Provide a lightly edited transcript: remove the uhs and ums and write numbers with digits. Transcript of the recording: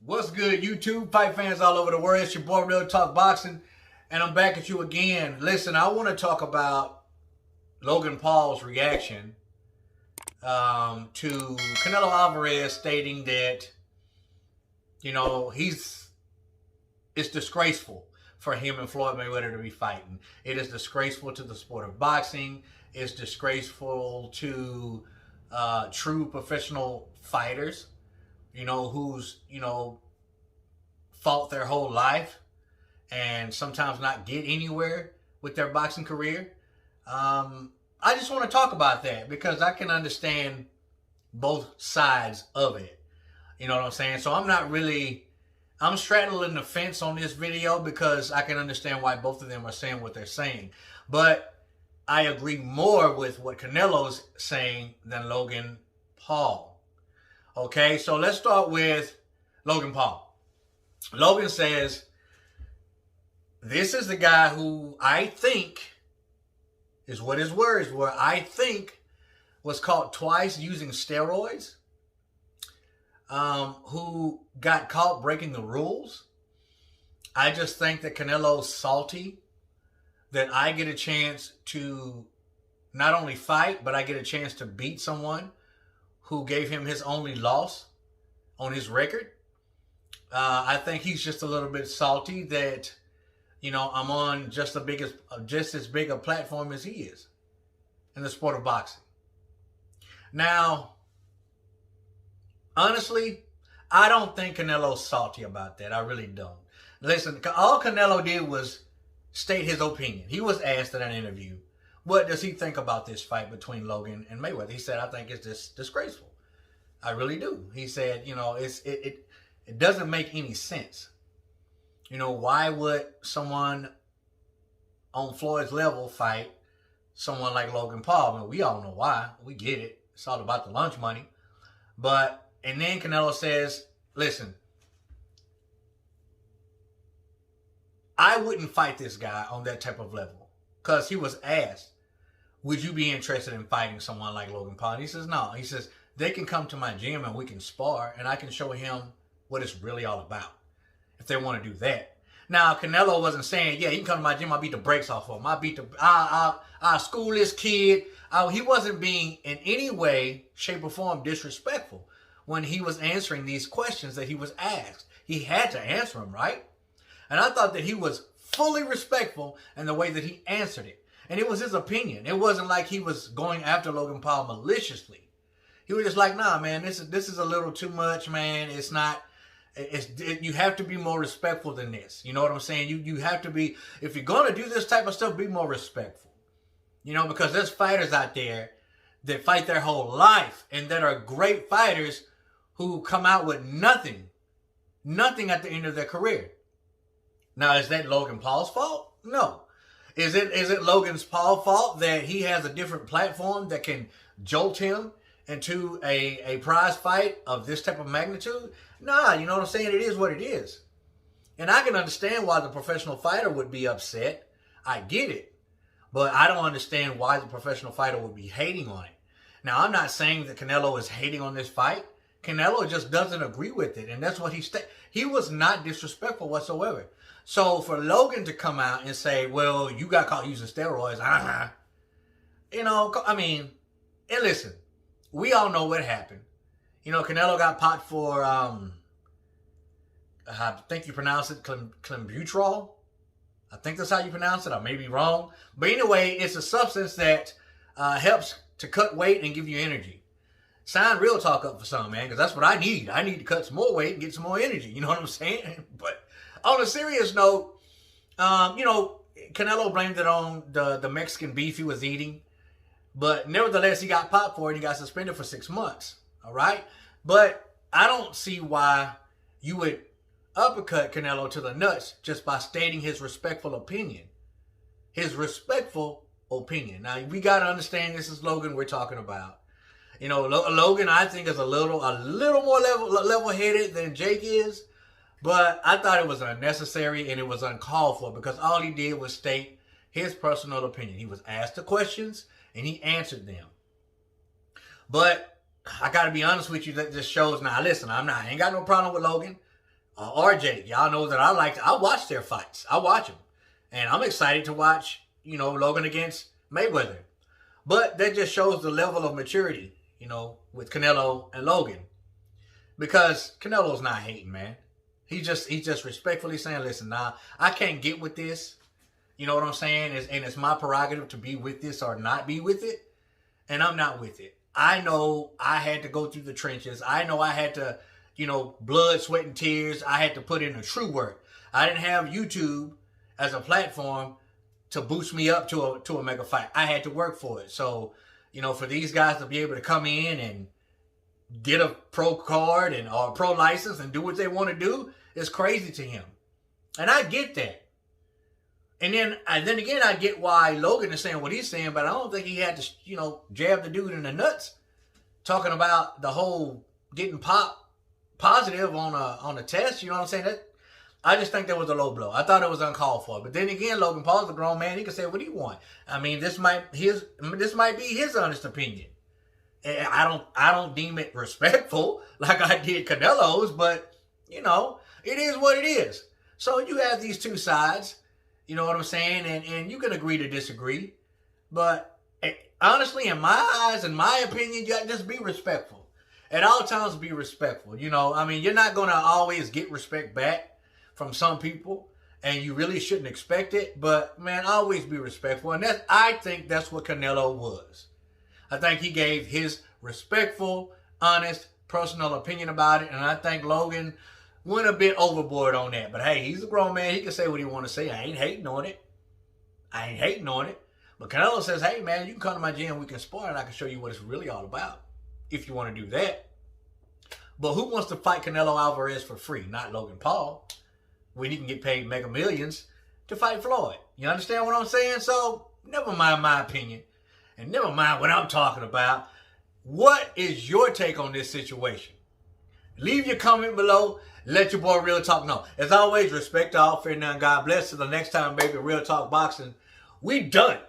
What's good, YouTube? Fight fans all over the world. It's your boy, Real Talk Boxing, and I'm back at you again. Listen, I want to talk about Logan Paul's reaction to Canelo Alvarez stating that, it's disgraceful for him and Floyd Mayweather to be fighting. It is disgraceful to the sport of boxing. It's disgraceful to true professional fighters, who's, fought their whole life and sometimes not get anywhere with their boxing career. I just want to talk about that because I can understand both sides of it. You know what I'm saying? So I'm straddling the fence on this video because I can understand why both of them are saying what they're saying. But I agree more with what Canelo's saying than Logan Paul. Okay, so let's start with Logan Paul. Logan says, this is the guy who I think, is what his words were, I think was caught twice using steroids, who got caught breaking the rules. I just think that Canelo's salty that I get a chance to not only fight, but I get a chance to beat someone who gave him his only loss on his record. I think he's just a little bit salty that, I'm on just as big a platform as he is in the sport of boxing. Now, honestly, I don't think Canelo's salty about that. I really don't. Listen, all Canelo did was state his opinion. He was asked in an interview, what does he think about this fight between Logan and Mayweather? He said, I think it's disgraceful. I really do. He said, it doesn't make any sense. Why would someone on Floyd's level fight someone like Logan Paul? I mean, we all know why. We get it. It's all about the lunch money. And then Canelo says, listen, I wouldn't fight this guy on that type of level. Because he was asked, would you be interested in fighting someone like Logan Paul? And he says, no. He says, they can come to my gym and we can spar and I can show him what it's really all about if they want to do that. Now, Canelo wasn't saying, yeah, he can come to my gym, I'll beat the brakes off of him. I'll school this kid. He wasn't being in any way, shape, or form disrespectful when he was answering these questions that he was asked. He had to answer them, right? And I thought that he was fully respectful in the way that he answered it. And it was his opinion. It wasn't like he was going after Logan Paul maliciously. He was just like, nah, man, this is a little too much, man. It's not... you have to be more respectful than this. You know what I'm saying? You have to be, if you're going to do this type of stuff, be more respectful. Because there's fighters out there that fight their whole life and that are great fighters who come out with nothing at the end of their career. Now, is that Logan Paul's fault? No. Is it Logan Paul's fault that he has a different platform that can jolt him into a prize fight of this type of magnitude? Nah, you know what I'm saying? It is what it is. And I can understand why the professional fighter would be upset. I get it. But I don't understand why the professional fighter would be hating on it. Now, I'm not saying that Canelo is hating on this fight. Canelo just doesn't agree with it. And that's what he was not disrespectful whatsoever. So for Logan to come out and say, well, you got caught using steroids. And listen, we all know what happened. Canelo got popped for, I think you pronounce it clenbuterol. I think that's how you pronounce it. I may be wrong. But anyway, it's a substance that helps to cut weight and give you energy. Sign Real Talk up for some, man, because that's what I need. I need to cut some more weight and get some more energy. You know what I'm saying? But on a serious note, Canelo blamed it on the Mexican beef he was eating. But nevertheless, he got popped for it and he got suspended for 6 months. All right? But I don't see why you would uppercut Canelo to the nuts just by stating his respectful opinion. His respectful opinion. Now, we got to understand this is Logan we're talking about. Logan, I think, is a little more level-headed than Jake is. But I thought it was unnecessary and it was uncalled for because all he did was state his personal opinion. He was asked the questions and he answered them. But I got to be honest with you, that this shows now. Listen, I ain't got no problem with Logan. RJ. Y'all know that I watch their fights. I watch them. And I'm excited to watch, Logan against Mayweather. But that just shows the level of maturity, with Canelo and Logan. Because Canelo's not hating, man. He's just respectfully saying, listen, nah, I can't get with this. You know what I'm saying? And it's my prerogative to be with this or not be with it. And I'm not with it. I know I had to go through the trenches. I know I had to, blood, sweat, and tears. I had to put in the true work. I didn't have YouTube as a platform to boost me up to a mega fight. I had to work for it. So, for these guys to be able to come in and get a pro card or a pro license and do what they want to do is crazy to him. And I get that. And then again, I get why Logan is saying what he's saying, but I don't think he had to, jab the dude in the nuts, talking about the whole getting positive on a test. You know what I'm saying? I just think that was a low blow. I thought it was uncalled for. But then again, Logan Paul's a grown man. He can say what he wants. I mean, this might be his honest opinion. And I don't deem it respectful like I did Canelo's, but it is what it is. So you have these two sides. You know what I'm saying? And you can agree to disagree. But honestly, in my eyes, in my opinion, you got to just be respectful. At all times, be respectful. I mean, you're not going to always get respect back from some people. And you really shouldn't expect it. But, man, always be respectful. And I think that's what Canelo was. I think he gave his respectful, honest, personal opinion about it. And I think Logan went a bit overboard on that. But hey, he's a grown man. He can say what he want to say. I ain't hating on it. But Canelo says, hey, man, you can come to my gym. We can spar and I can show you what it's really all about if you want to do that. But who wants to fight Canelo Alvarez for free? Not Logan Paul. When he can get paid mega millions to fight Floyd. You understand what I'm saying? So never mind my opinion. And never mind what I'm talking about. What is your take on this situation? Leave your comment below. Let your boy Real Talk know. As always, respect all, fear none, God bless. Till the next time, baby, Real Talk Boxing. We done.